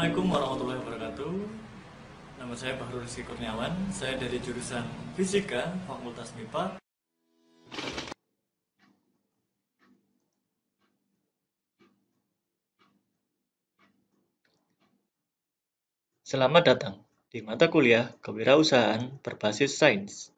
Assalamualaikum warahmatullahi wabarakatuh. Nama saya Bahrul Rizky Kurniawan. Saya dari jurusan Fisika, Fakultas MIPA. Selamat datang di mata kuliah Kewirausahaan Berbasis Sains.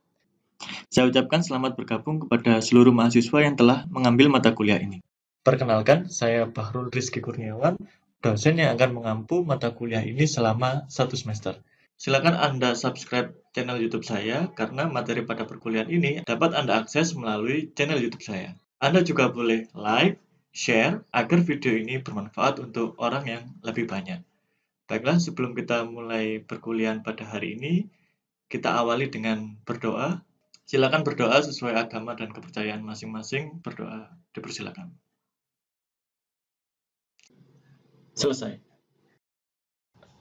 Saya ucapkan selamat bergabung kepada seluruh mahasiswa yang telah mengambil mata kuliah ini. Perkenalkan, saya Bahrul Rizky Kurniawan, dosen yang akan mengampu mata kuliah ini selama 1 semester. Silakan Anda subscribe channel YouTube saya karena materi pada perkuliahan ini dapat Anda akses melalui channel YouTube saya. Anda juga boleh like, share agar video ini bermanfaat untuk orang yang lebih banyak. Baiklah, sebelum kita mulai perkuliahan pada hari ini, kita awali dengan berdoa. Silakan berdoa sesuai agama dan kepercayaan masing-masing. Berdoa dipersilakan. Selesai.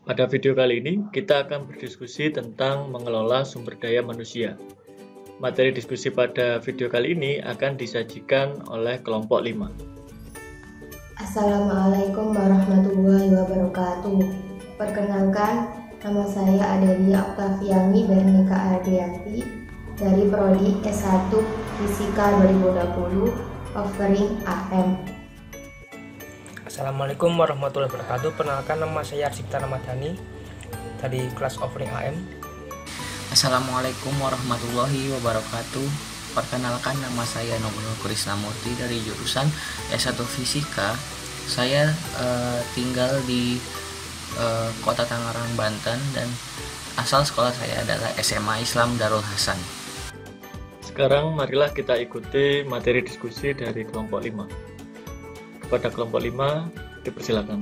Pada video kali ini, kita akan berdiskusi tentang mengelola sumber daya manusia. Materi diskusi pada video kali ini akan disajikan oleh kelompok 5. Assalamualaikum warahmatullahi wabarakatuh. Perkenalkan, nama saya Adelia Oktaviani Bernika Ardianti dari Prodi S1 Fisika 2020, offering AM. Assalamualaikum warahmatullahi wabarakatuh. Perkenalkan, nama saya Arsipta Ramadhani dari kelas offering AM. Assalamualaikum warahmatullahi wabarakatuh. Perkenalkan, nama saya Nugroho Krisnamurti dari jurusan S1 Fisika. Saya tinggal di Kota Tangerang, Banten, dan asal sekolah saya adalah SMA Islam Darul Hasan. Sekarang marilah kita ikuti materi diskusi dari kelompok 5. Kepada kelompok 5, dipersilakan.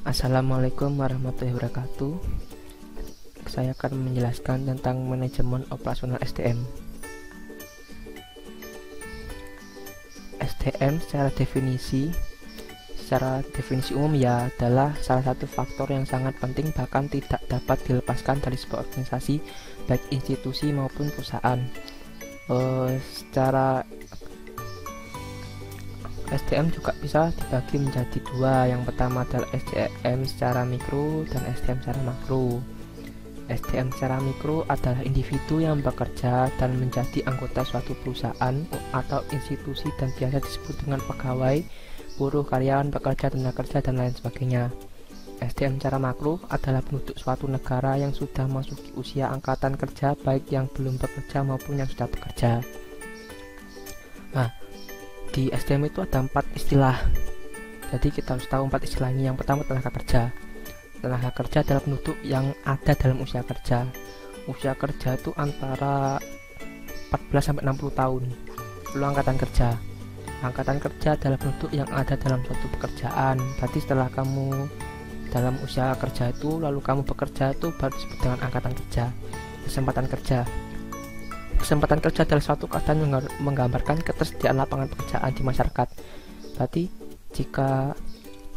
Assalamualaikum warahmatullahi wabarakatuh. Saya akan menjelaskan tentang manajemen operasional SDM. SDM secara definisi umum ya adalah salah satu faktor yang sangat penting, bahkan tidak dapat dilepaskan dari sebuah organisasi, baik institusi maupun perusahaan. Secara SDM juga bisa dibagi menjadi dua. Yang pertama adalah SDM secara mikro dan SDM secara makro. SDM secara mikro adalah individu yang bekerja dan menjadi anggota suatu perusahaan atau institusi dan biasa disebut dengan pegawai, buruh, karyawan, pekerja, tenaga kerja, dan lain sebagainya. SDM secara makro adalah penduduk suatu negara yang sudah masuki usia angkatan kerja, baik yang belum bekerja maupun yang sudah bekerja. Nah, di SDM itu ada 4 istilah. Jadi kita harus tahu 4 istilah ini. Yang pertama, tenaga kerja. Tenaga kerja adalah penduduk yang ada dalam usia kerja. Usia kerja itu antara 14 sampai 60 tahun. Lalu angkatan kerja. Angkatan kerja adalah penduduk yang ada dalam suatu pekerjaan. Berarti setelah kamu dalam usia kerja itu, lalu kamu bekerja, itu baru disebut dengan angkatan kerja. Kesempatan kerja. Kesempatan kerja adalah suatu keadaan yang menggambarkan ketersediaan lapangan pekerjaan di masyarakat. Berarti jika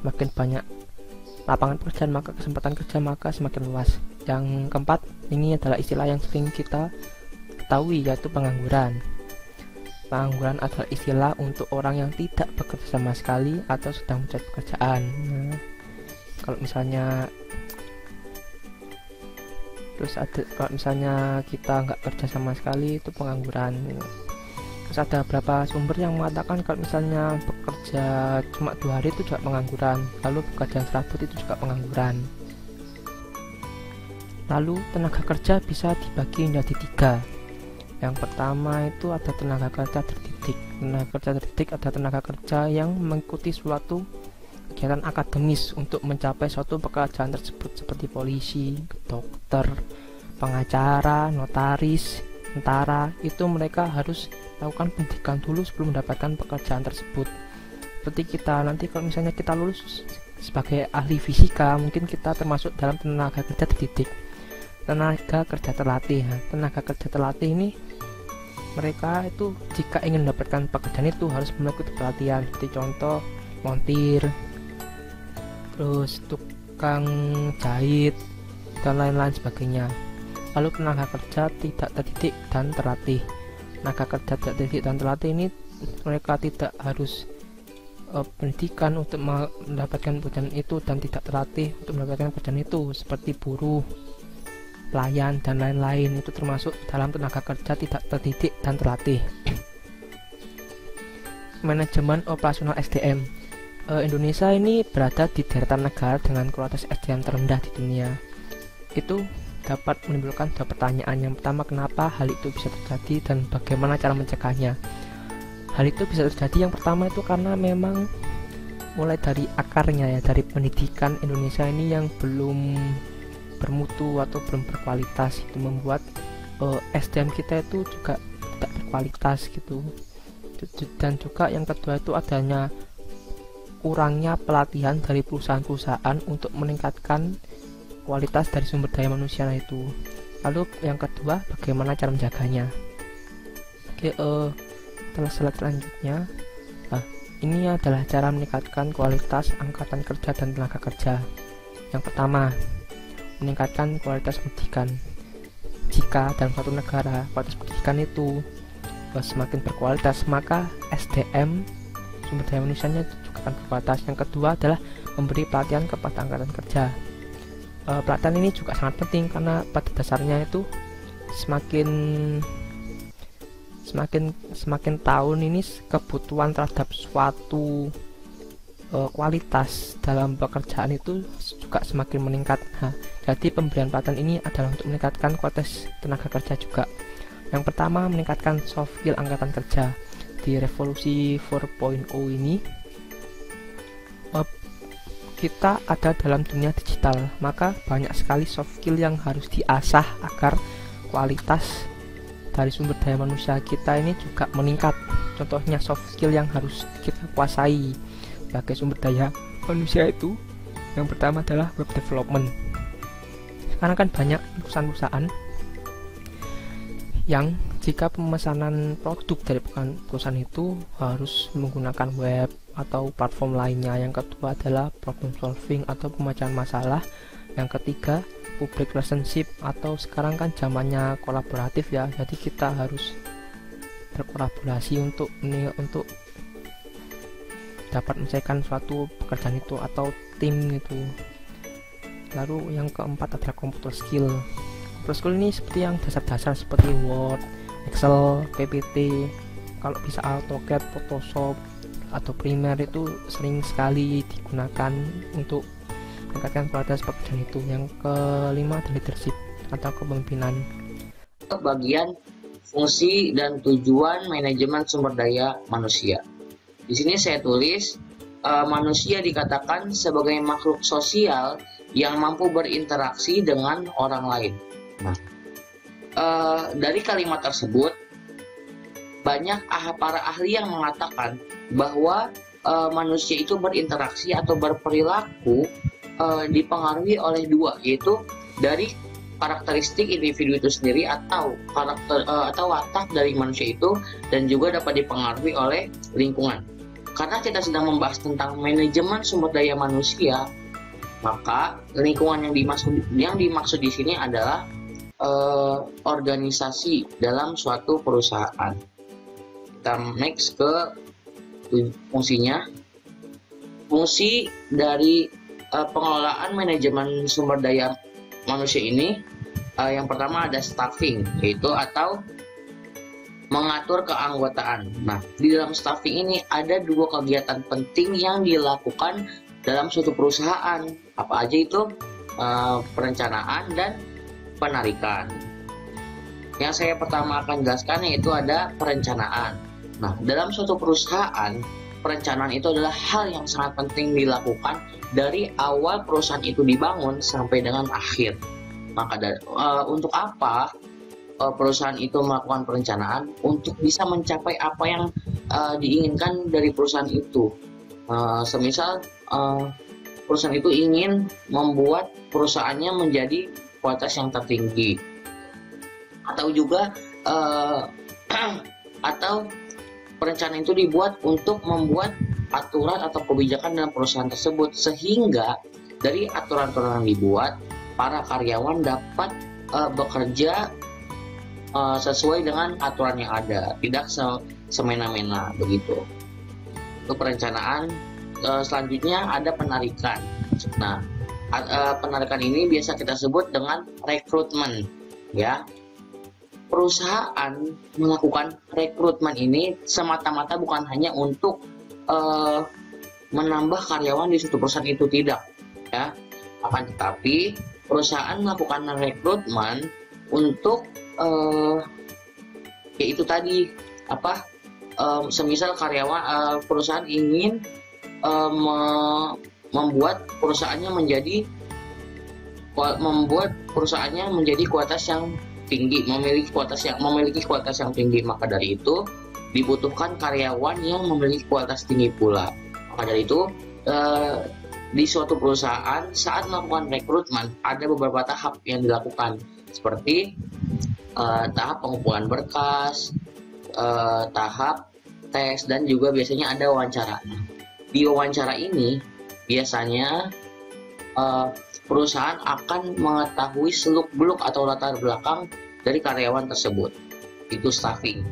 makin banyak lapangan pekerjaan, maka kesempatan kerja maka semakin luas. Yang keempat, ini adalah istilah yang sering kita ketahui, yaitu pengangguran. Pengangguran adalah istilah untuk orang yang tidak bekerja sama sekali atau sedang mencari pekerjaan. Nah, kalau misalnya kita nggak kerja sama sekali, itu pengangguran. Terus ada beberapa sumber yang mengatakan kalau misalnya bekerja cuma 2 hari itu juga pengangguran. Lalu bekerja serabut itu juga pengangguran. Lalu tenaga kerja bisa dibagi menjadi 3. Yang pertama itu ada tenaga kerja terdidik. Tenaga kerja terdidik ada tenaga kerja yang mengikuti suatu kegiatan akademis untuk mencapai suatu pekerjaan tersebut, seperti polisi, dokter, pengacara, notaris, tentara. Itu mereka harus lakukan pendidikan dulu sebelum mendapatkan pekerjaan tersebut. Seperti kita nanti kalau misalnya kita lulus sebagai ahli fisika, mungkin kita termasuk dalam tenaga kerja terdidik. Tenaga kerja terlatih. Nah, tenaga kerja terlatih ini mereka itu jika ingin mendapatkan pekerjaan itu harus mengikuti pelatihan, seperti contoh montir, terus tukang jahit, dan lain-lain sebagainya. Lalu tenaga kerja tidak terdidik dan terlatih. Tenaga kerja tidak terdidik dan terlatih ini mereka tidak harus pendidikan untuk mendapatkan pekerjaan itu dan tidak terlatih untuk mendapatkan pekerjaan itu, seperti buruh, pelayan, dan lain-lain. Itu termasuk dalam tenaga kerja tidak terdidik dan terlatih. Manajemen operasional SDM. Indonesia ini berada di deretan negara dengan kualitas SDM terendah di dunia. Itu dapat menimbulkan dua pertanyaan. Yang pertama, kenapa hal itu bisa terjadi dan bagaimana cara mencegahnya? Hal itu bisa terjadi yang pertama itu karena memang mulai dari akarnya ya, dari pendidikan Indonesia ini yang belum bermutu atau belum berkualitas, itu membuat SDM kita itu juga tidak berkualitas gitu. Dan juga yang kedua itu adanya kurangnya pelatihan dari perusahaan-perusahaan untuk meningkatkan kualitas dari sumber daya manusia itu. Lalu yang kedua, bagaimana cara menjaganya? Oke, slide selanjutnya, ini adalah cara meningkatkan kualitas angkatan kerja dan tenaga kerja. Yang pertama, meningkatkan kualitas pendidikan. Jika dalam suatu negara kualitas pendidikan itu semakin berkualitas, maka SDM sumber daya manusianya juga akan berkualitas. Yang kedua adalah memberi pelatihan kepada angkatan kerja. Pelatihan ini juga sangat penting karena pada dasarnya itu semakin tahun ini kebutuhan terhadap suatu kualitas dalam pekerjaan itu juga semakin meningkat. Jadi pemberian pelatihan ini adalah untuk meningkatkan kualitas tenaga kerja juga. Yang pertama, meningkatkan soft skill angkatan kerja. Di revolusi 4.0 ini kita ada dalam dunia digital, maka banyak sekali soft skill yang harus diasah agar kualitas dari sumber daya manusia kita ini juga meningkat. Contohnya soft skill yang harus kita kuasai sebagai sumber daya manusia itu, yang pertama adalah web development. Karena kan banyak perusahaan-perusahaan yang jika pemesanan produk dari perusahaan itu harus menggunakan web atau platform lainnya. Yang kedua adalah problem solving atau pemecahan masalah. Yang ketiga, public relationship, atau sekarang kan zamannya kolaboratif ya, jadi kita harus berkolaborasi untuk dapat menyelesaikan suatu pekerjaan itu atau tim itu. Lalu yang keempat adalah computer skill. Computer skill ini seperti yang dasar-dasar seperti Word, Excel, PPT, kalau bisa AutoCAD, Photoshop atau Premiere itu sering sekali digunakan untuk meningkatkan kualitas pekerjaan itu. Yang kelima adalah leadership atau kepemimpinan. Bagian fungsi dan tujuan manajemen sumber daya manusia. Di sini saya tulis manusia dikatakan sebagai makhluk sosial yang mampu berinteraksi dengan orang lain. Nah, dari kalimat tersebut banyak para ahli yang mengatakan bahwa manusia itu berinteraksi atau berperilaku dipengaruhi oleh dua, yaitu dari karakteristik individu itu sendiri atau watak dari manusia itu, dan juga dapat dipengaruhi oleh lingkungan. Karena kita sedang membahas tentang manajemen sumber daya manusia, maka lingkungan yang dimaksud di sini adalah organisasi dalam suatu perusahaan. Kita next ke fungsinya. Fungsi dari pengelolaan manajemen sumber daya manusia ini, yang pertama ada staffing, yaitu atau mengatur keanggotaan. Nah, di dalam staffing ini ada dua kegiatan penting yang dilakukan dalam suatu perusahaan. Apa aja itu? Perencanaan dan penarikan. Yang saya pertama akan jelaskan yaitu ada perencanaan. Nah, dalam suatu perusahaan, perencanaan itu adalah hal yang sangat penting dilakukan dari awal perusahaan itu dibangun sampai dengan akhir. Maka untuk apa perusahaan itu melakukan perencanaan? Untuk bisa mencapai apa yang diinginkan dari perusahaan itu. Semisal perusahaan itu ingin membuat perusahaannya menjadi kualitas yang tertinggi, atau juga atau perencanaan itu dibuat untuk membuat aturan atau kebijakan dalam perusahaan tersebut, sehingga dari aturan-aturan yang dibuat para karyawan dapat bekerja sesuai dengan aturan yang ada, tidak semena-mena begitu. Untuk perencanaan, selanjutnya ada penarikan. Nah, penarikan ini biasa kita sebut dengan rekrutmen, ya. Perusahaan melakukan rekrutmen ini semata-mata bukan hanya untuk menambah karyawan di suatu perusahaan itu, tidak, ya. Akan tetapi perusahaan melakukan rekrutmen untuk yaitu tadi semisal karyawan perusahaan ingin membuat perusahaannya menjadi kualitas yang tinggi, memiliki kualitas yang tinggi. Maka dari itu dibutuhkan karyawan yang memiliki kualitas tinggi pula. Maka dari itu di suatu perusahaan saat melakukan rekrutmen ada beberapa tahap yang dilakukan, seperti tahap pengumpulan berkas, tahap tes, dan juga biasanya ada wawancara. Di wawancara ini biasanya perusahaan akan mengetahui seluk-beluk atau latar belakang dari karyawan tersebut. Itu staffing.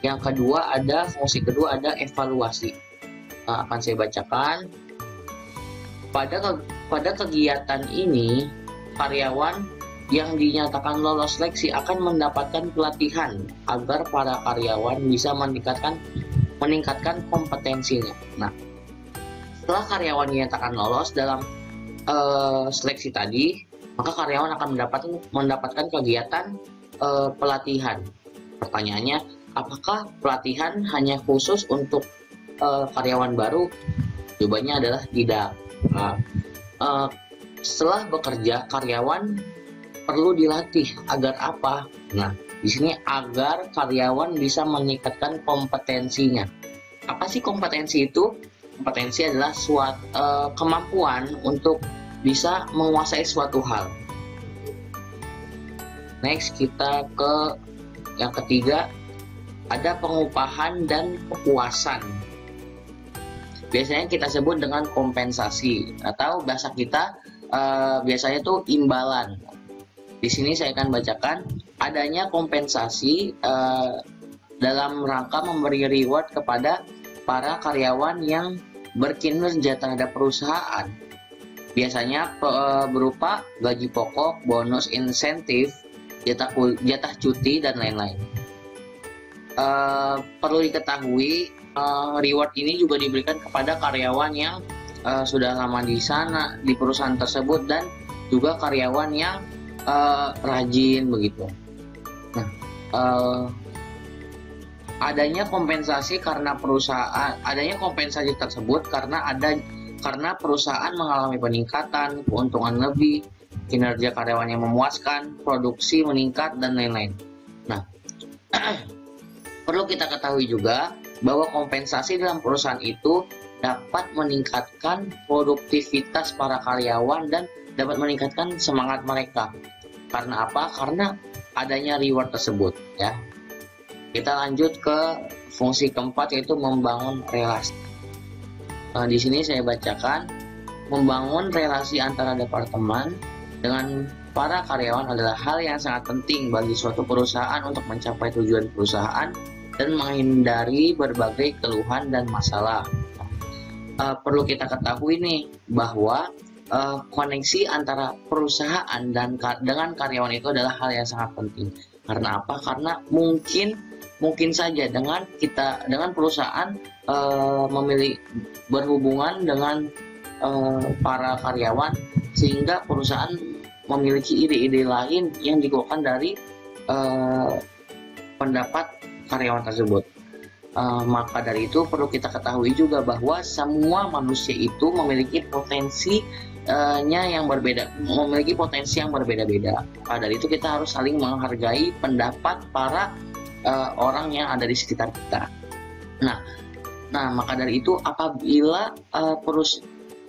Fungsi kedua ada evaluasi. Akan saya bacakan. Pada kegiatan ini, karyawan yang dinyatakan lolos seleksi akan mendapatkan pelatihan agar para karyawan bisa meningkatkan kompetensinya. Nah, setelah karyawan dinyatakan lolos dalam seleksi tadi, maka karyawan akan mendapatkan kegiatan pelatihan. Pertanyaannya, apakah pelatihan hanya khusus untuk karyawan baru? Jawabannya adalah tidak. Setelah bekerja, karyawan perlu dilatih agar apa? Nah, di sini agar karyawan bisa meningkatkan kompetensinya. Apa sih kompetensi itu? Kompetensi adalah kemampuan untuk bisa menguasai suatu hal. Next, kita ke yang ketiga, ada pengupahan dan kepuasan. Biasanya kita sebut dengan kompensasi, atau bahasa kita biasanya itu imbalan. Di sini saya akan bacakan, adanya kompensasi dalam rangka memberi reward kepada para karyawan yang berkinerja terhadap perusahaan. Biasanya berupa gaji pokok, bonus insentif, jatah cuti, dan lain-lain. Perlu diketahui, reward ini juga diberikan kepada karyawan yang sudah lama di sana, di perusahaan tersebut, dan juga karyawan yang rajin begitu. Nah, adanya kompensasi tersebut karena perusahaan mengalami peningkatan, keuntungan lebih, kinerja karyawan yang memuaskan, produksi meningkat, dan lain-lain. Nah, perlu kita ketahui juga bahwa kompensasi dalam perusahaan itu dapat meningkatkan produktivitas para karyawan dan dapat meningkatkan semangat mereka. Karena apa? Karena adanya reward tersebut, ya. Kita lanjut ke fungsi keempat, yaitu membangun relasi. Di sini saya bacakan, membangun relasi antara departemen dengan para karyawan adalah hal yang sangat penting bagi suatu perusahaan untuk mencapai tujuan perusahaan dan menghindari berbagai keluhan dan masalah. Perlu kita ketahui nih bahwa koneksi antara perusahaan dengan karyawan itu adalah hal yang sangat penting. Karena apa? Karena mungkin saja dengan perusahaan berhubungan dengan para karyawan, sehingga perusahaan memiliki ide-ide lain yang dikeluarkan dari pendapat karyawan tersebut. Maka dari itu perlu kita ketahui juga bahwa semua manusia itu memiliki potensi yang berbeda-beda. Maka dari itu kita harus saling menghargai pendapat para orang yang ada di sekitar kita. Nah, maka dari itu apabila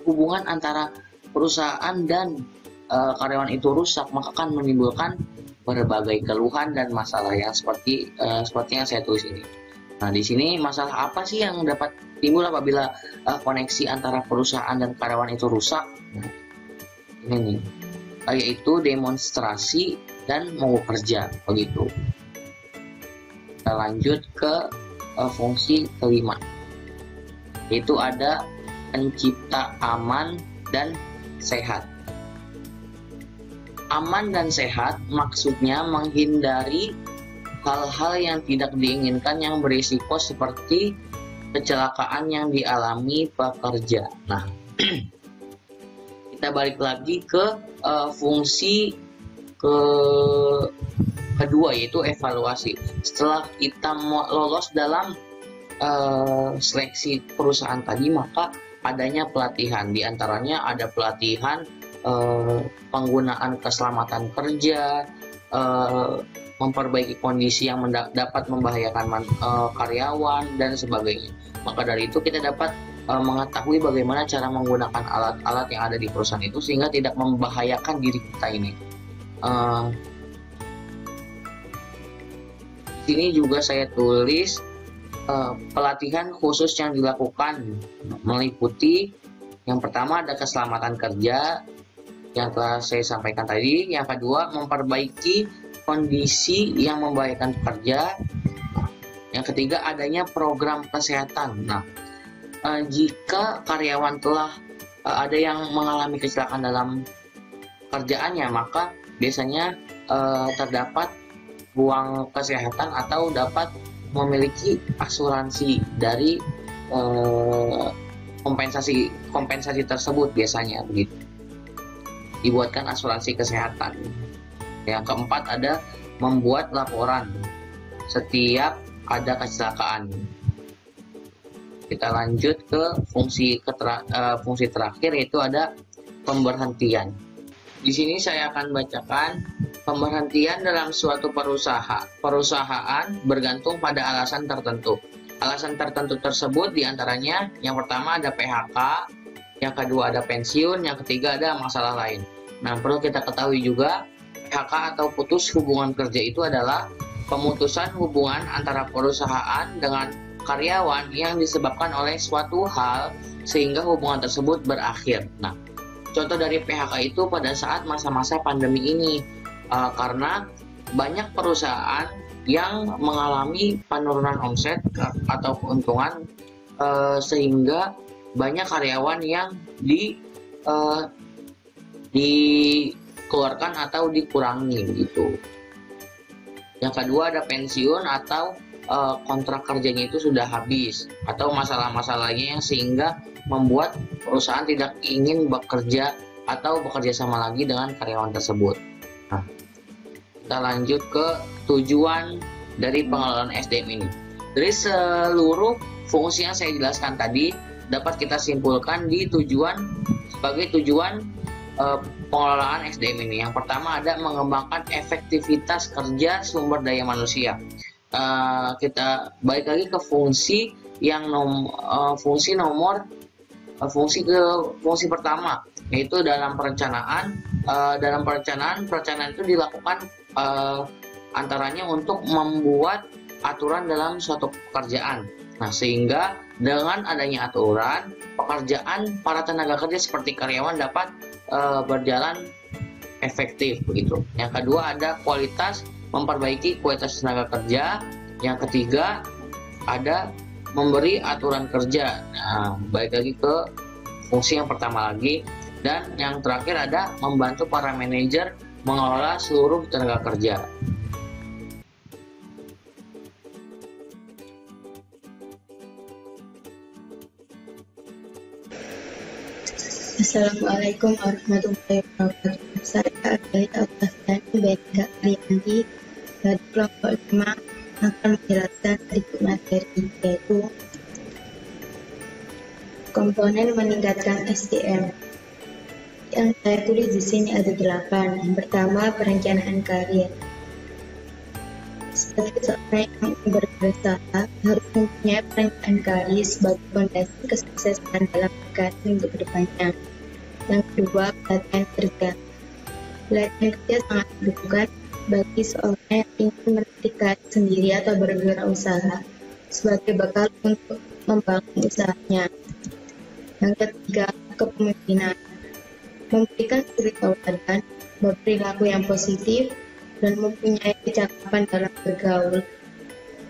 hubungan antara perusahaan dan karyawan itu rusak, maka akan menimbulkan berbagai keluhan dan masalah yang seperti yang saya tulis ini. Nah, di sini masalah apa sih yang dapat timbul apabila koneksi antara perusahaan dan karyawan itu rusak? Nah, ini nih, yaitu demonstrasi dan mogok kerja begitu. Kita lanjut ke fungsi kelima, yaitu ada pencipta aman dan sehat. Aman dan sehat maksudnya menghindari hal-hal yang tidak diinginkan yang berisiko seperti kecelakaan yang dialami pekerja. Nah, kita balik lagi ke fungsi kedua, yaitu evaluasi. Setelah kita lolos dalam seleksi perusahaan tadi, maka adanya pelatihan. Di antaranya ada pelatihan penggunaan keselamatan kerja, memperbaiki kondisi yang dapat membahayakan karyawan dan sebagainya. Maka dari itu kita dapat mengetahui bagaimana cara menggunakan alat-alat yang ada di perusahaan itu sehingga tidak membahayakan diri kita ini. Di sini juga saya tulis pelatihan khusus yang dilakukan meliputi yang pertama ada keselamatan kerja yang telah saya sampaikan tadi, yang kedua memperbaiki kondisi yang membahayakan pekerja, yang ketiga adanya program kesehatan. Nah, jika karyawan telah ada yang mengalami kecelakaan dalam kerjaannya, maka biasanya terdapat uang kesehatan atau dapat memiliki asuransi dari kompensasi tersebut, biasanya begitu dibuatkan asuransi kesehatan. Yang keempat ada membuat laporan setiap ada kecelakaan. Kita lanjut ke fungsi terakhir, yaitu ada pemberhentian. Di sini saya akan bacakan pemberhentian dalam suatu perusahaan bergantung pada alasan tertentu. Alasan tertentu tersebut diantaranya yang pertama ada PHK, yang kedua ada pensiun, yang ketiga ada masalah lain. Nah, perlu kita ketahui juga PHK atau putus hubungan kerja itu adalah pemutusan hubungan antara perusahaan dengan karyawan yang disebabkan oleh suatu hal sehingga hubungan tersebut berakhir. Nah, contoh dari PHK itu pada saat masa-masa pandemi ini, karena banyak perusahaan yang mengalami penurunan omset atau keuntungan sehingga banyak karyawan yang dikeluarkan atau dikurangi gitu. Yang kedua ada pensiun atau kontrak kerjanya itu sudah habis atau masalah-masalahnya yang sehingga membuat perusahaan tidak ingin bekerja atau bekerja sama lagi dengan karyawan tersebut. Nah, kita lanjut ke tujuan dari pengelolaan SDM ini. Dari seluruh fungsi yang saya jelaskan tadi dapat kita simpulkan di sebagai tujuan pengelolaan SDM ini. Yang pertama ada mengembangkan efektivitas kerja sumber daya manusia. Kita balik lagi ke fungsi pertama, yaitu dalam perencanaan. Perencanaan itu dilakukan antaranya untuk membuat aturan dalam suatu pekerjaan. Nah, sehingga dengan adanya aturan, pekerjaan para tenaga kerja seperti karyawan dapat berjalan efektif begitu. Yang kedua ada memperbaiki kualitas tenaga kerja. Yang ketiga ada memberi aturan kerja. Nah, balik lagi ke fungsi yang pertama lagi. Dan yang terakhir ada membantu para manajer mengelola seluruh tenaga kerja. Assalamualaikum warahmatullahi wabarakatuh. Saya Adelia Oktaviani Beka Arianti dari kelompok 5 akan menjelaskan sedikit materi, yaitu komponen meningkatkan SDM. Yang saya tulis di sini ada 8. Yang pertama, perencanaan karir. Sebagai seorang yang berusaha harus mempunyai perencanaan karir sebagai fondasi kesuksesan dalam karir untuk kedepannya. Yang kedua, pelatihan kerja. Pelatihan kerja sangat dibutuhkan bagi seorang yang ingin meniti karir sendiri atau berwirausaha sebagai bekal untuk membangun usahanya. Yang ketiga, kepemimpinan. Memberikan suri tauladan, berperilaku yang positif, dan mempunyai kecakapan dalam bergaul,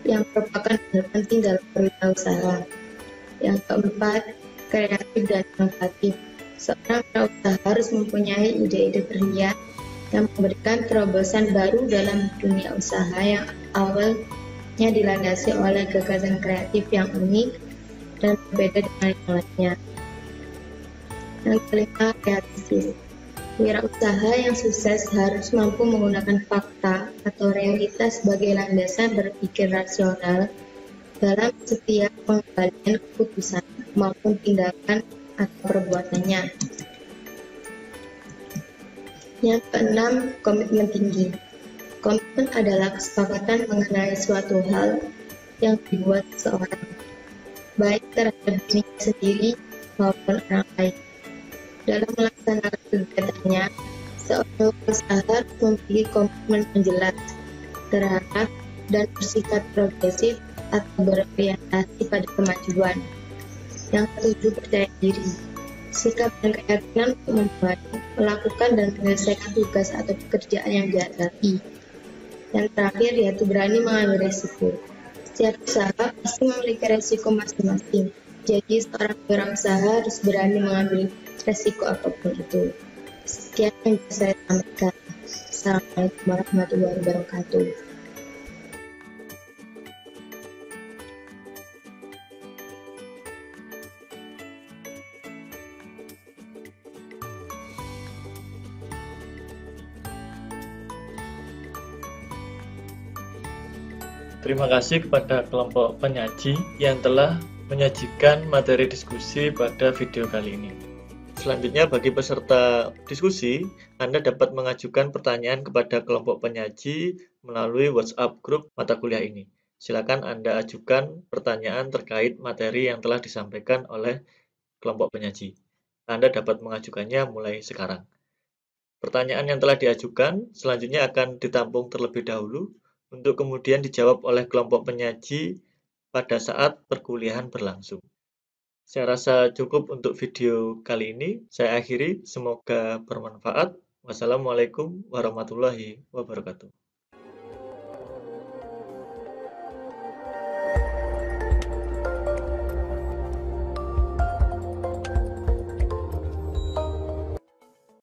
yang merupakan hal penting dalam berwirausaha. Yang keempat, kreatif dan inovatif. Seorang wirausaha harus mempunyai ide-ide brilian yang memberikan terobosan baru dalam dunia usaha yang awalnya dilandasi oleh gagasan kreatif yang unik dan berbeda dengan yang lainnya. Yang kelima, realistis. Wirausaha yang sukses harus mampu menggunakan fakta atau realitas sebagai landasan berpikir rasional dalam setiap pengambilan keputusan maupun tindakan atau perbuatannya. Yang keenam, komitmen tinggi. Komitmen adalah kesepakatan mengenai suatu hal yang dibuat seseorang, baik terhadap dirinya sendiri maupun orang lain. Dalam melaksanakan kegiatannya, seorang usaha harus memiliki komitmen yang jelas, terarah, dan bersifat progresif atau berorientasi pada kemajuan. Yang ketujuh, percaya diri. Sikap dan keyakinan untuk membuat, melakukan, dan menyelesaikan tugas atau pekerjaan yang dihadapi. Yang terakhir, yaitu berani mengambil resiko. Setiap usaha pasti memiliki resiko masing-masing. Jadi, seorang wirausaha harus berani mengambil resiko apapun itu. Sekian yang bisa saya sampaikan. Assalamualaikum warahmatullahi wabarakatuh. Terima kasih kepada kelompok penyaji yang telah menyajikan materi diskusi pada video kali ini. Selanjutnya, bagi peserta diskusi, Anda dapat mengajukan pertanyaan kepada kelompok penyaji melalui WhatsApp grup mata kuliah ini. Silakan Anda ajukan pertanyaan terkait materi yang telah disampaikan oleh kelompok penyaji. Anda dapat mengajukannya mulai sekarang. Pertanyaan yang telah diajukan selanjutnya akan ditampung terlebih dahulu untuk kemudian dijawab oleh kelompok penyaji pada saat perkuliahan berlangsung. Saya rasa cukup untuk video kali ini. Saya akhiri, semoga bermanfaat. Wassalamualaikum warahmatullahi wabarakatuh.